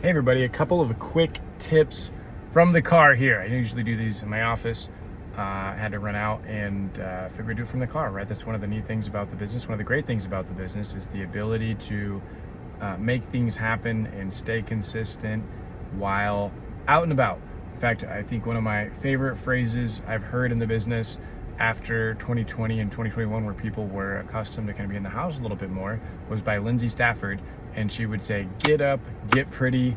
Hey everybody, a couple of quick tips from the car here. I usually do these in my office. I had to run out and figured I'd do it from the car, right? That's one of the neat things about the business. One of the great things about the business is the ability to make things happen and stay consistent while out and about. In fact, I think one of my favorite phrases I've heard in the business after 2020 and 2021, where people were accustomed to kind of be in the house a little bit more, was by Lindsay Stafford. And she would say, get up, get pretty,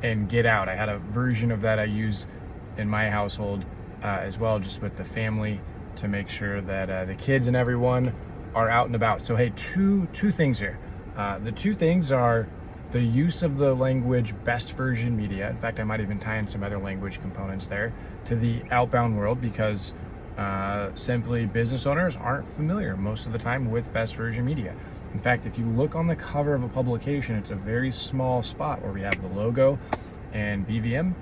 and get out. I had a version of that I use in my household as well, just with the family, to make sure that the kids and everyone are out and about. So hey, two things here. The two things are the use of the language best version media. In fact, I might even tie in some other language components there to the outbound world, because simply business owners aren't familiar most of the time with best version media. In fact, if you look on the cover of a publication, it's a very small spot where we have the logo and BVM.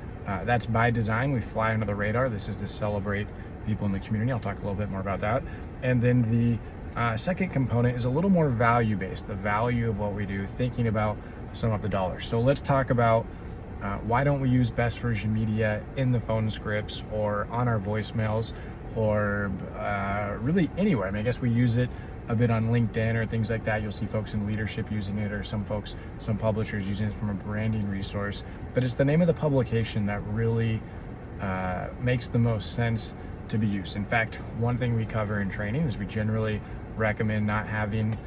That's by design. We fly under the radar. This is to celebrate people in the community. I'll talk a little bit more about that. And then the second component is a little more value-based, the value of what we do, thinking about some of the dollars. So let's talk about why don't we use best version media in the phone scripts or on our voicemails, or really anywhere. I mean, I guess we use it a bit on LinkedIn or things like that. You'll see folks in leadership using it, or some publishers using it from a branding resource. But it's the name of the publication that really makes the most sense to be used. In fact, one thing we cover in training is we generally recommend not having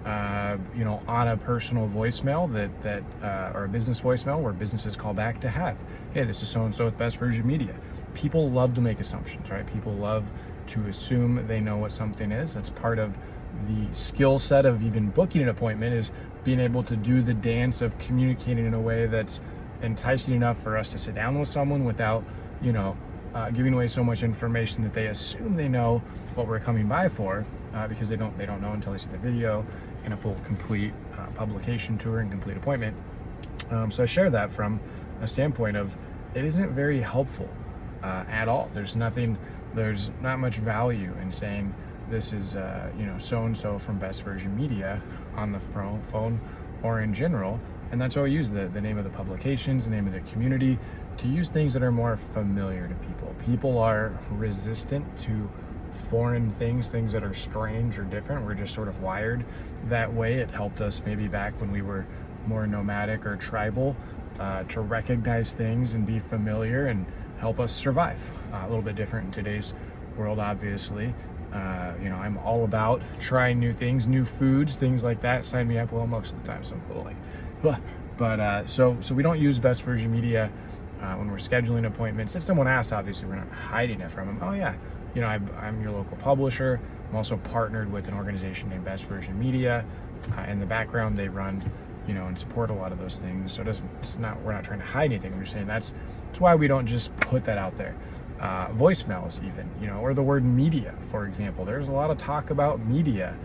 on a personal voicemail or a business voicemail where businesses call back, to have, hey, this is so-and-so with best version media. People love to make assumptions, right? People love to assume they know what something is. That's part of the skill set of even booking an appointment, is being able to do the dance of communicating in a way that's enticing enough for us to sit down with someone without, giving away so much information that they assume they know what we're coming by for, because they don't know until they see the video and a full complete publication tour and complete appointment. So I share that from a standpoint of, it isn't very helpful at all. There's not much value in saying this is so-and-so from best version media on the phone or in general. And that's why we use the name of the publications, the name of the community, to use things that are more familiar to people. People are resistant to foreign things that are strange or different. We're just sort of wired that way. It helped us maybe back when we were more nomadic or tribal, to recognize things and be familiar and help us survive. A little bit different in today's world, obviously. I'm all about trying new things, new foods, things like that. Sign me up. Well, most of the time, some people so we don't use best version media when we're scheduling appointments. If someone asks, obviously we're not hiding it from them. Oh yeah, I'm your local publisher. I'm also partnered with an organization named Best Version Media. In the background, they run, and support a lot of those things. So we're not trying to hide anything. We're saying that's why we don't just put that out there. Voicemails even, or the word media, for example. There's a lot of talk about media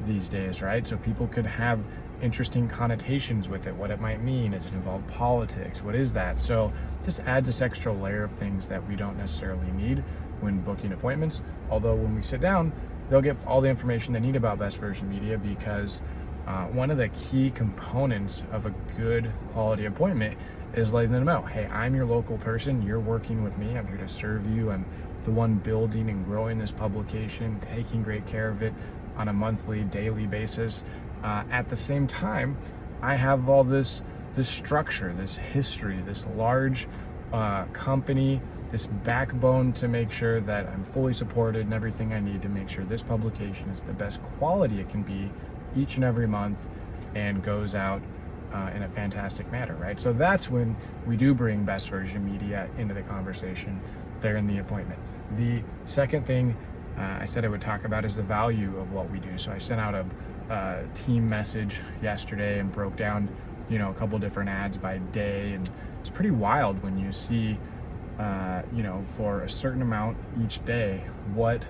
these days, right? So people could have interesting connotations with it, what it might mean. Does it involve politics? What is that? So just adds this extra layer of things that we don't necessarily need when booking appointments. Although when we sit down, they'll get all the information they need about best version media, because one of the key components of a good quality appointment is letting them know, hey, I'm your local person, you're working with me, I'm here to serve you, I'm the one building and growing this publication, taking great care of it on a monthly, daily basis. At the same time, I have all this structure, this history, this large company, this backbone to make sure that I'm fully supported and everything I need to make sure this publication is the best quality it can be each and every month and goes out in a fantastic manner, right? So that's when we do bring best version media into the conversation there in the appointment. The second thing I said I would talk about is the value of what we do. So I sent out a team message yesterday and broke down, a couple different ads by day, and it's pretty wild when you see, for a certain amount each day, what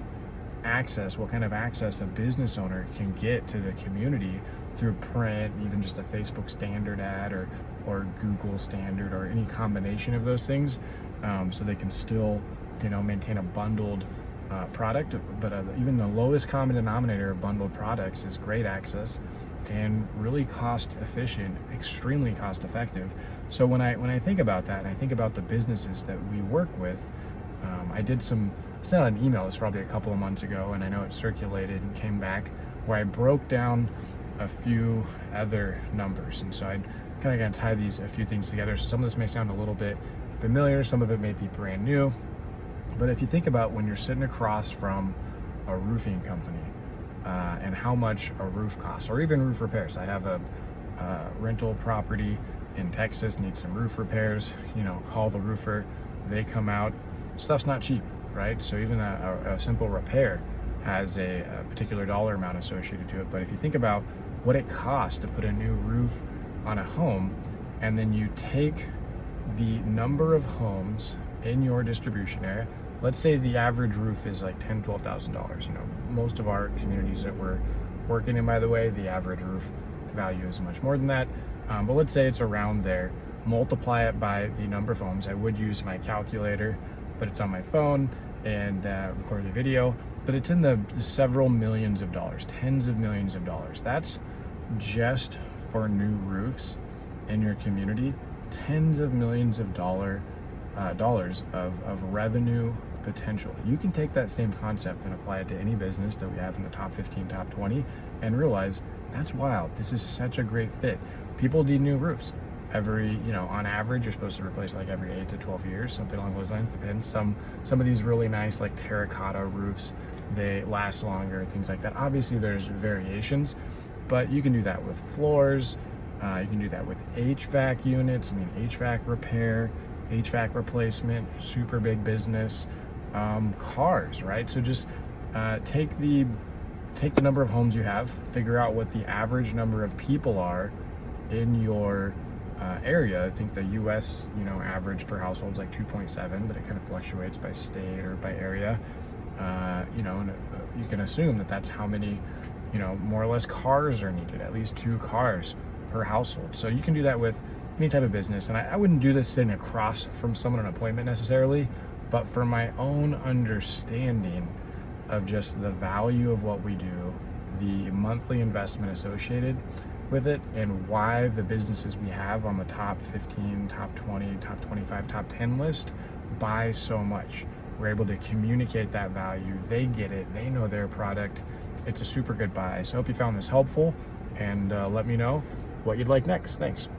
kind of access a business owner can get to the community through print, even just a Facebook standard ad or Google standard, or any combination of those things, so they can still, maintain a bundled product. But even the lowest common denominator of bundled products is great access and really cost efficient, extremely cost effective. So when I think about that, and I think about the businesses that we work with, I sent out an email, this probably a couple of months ago, and I know it circulated and came back, where I broke down a few other numbers. And so I kind of going to tie a few things together. So some of this may sound a little bit familiar, some of it may be brand new, but if you think about when you're sitting across from a roofing company, and how much a roof costs, or even roof repairs. I have a rental property in Texas, needs some roof repairs, call the roofer, they come out. Stuff's not cheap, right? So even a simple repair has a particular dollar amount associated to it. But if you think about what it costs to put a new roof on a home, and then you take the number of homes in your distribution area, let's say the average roof is like $10,000, $12,000. Most of our communities that we're working in, by the way, the average roof value is much more than that. But let's say it's around there. Multiply it by the number of homes. I would use my calculator, but it's on my phone, and record the video. But it's in the several millions of dollars, tens of millions of dollars. That's just for new roofs in your community. Tens of millions of dollars of revenue potential. You can take that same concept and apply it to any business that we have in the top 15, top 20, and realize that's wild. This is such a great fit. People need new roofs. On average, you're supposed to replace like every 8 to 12 years, something along those lines. Depends. Some of these really nice like terracotta roofs, they last longer, things like that. Obviously there's variations, but you can do that with floors. You can do that with HVAC units. HVAC repair, HVAC replacement, super big business. Cars, right? So just take the number of homes you have, figure out what the average number of people are in your area. I think the US, average per household is like 2.7, but it kind of fluctuates by state or by area. And you can assume that that's how many, more or less cars are needed, at least 2 cars per household. So you can do that with any type of business. And I wouldn't do this sitting across from someone an appointment necessarily, but for my own understanding of just the value of what we do, the monthly investment associated with it, and why the businesses we have on the top 15, top 20, top 25, top 10 list buy so much. We're able to communicate that value. They get it. They know their product. It's a super good buy. So I hope you found this helpful, and let me know what you'd like next. Thanks.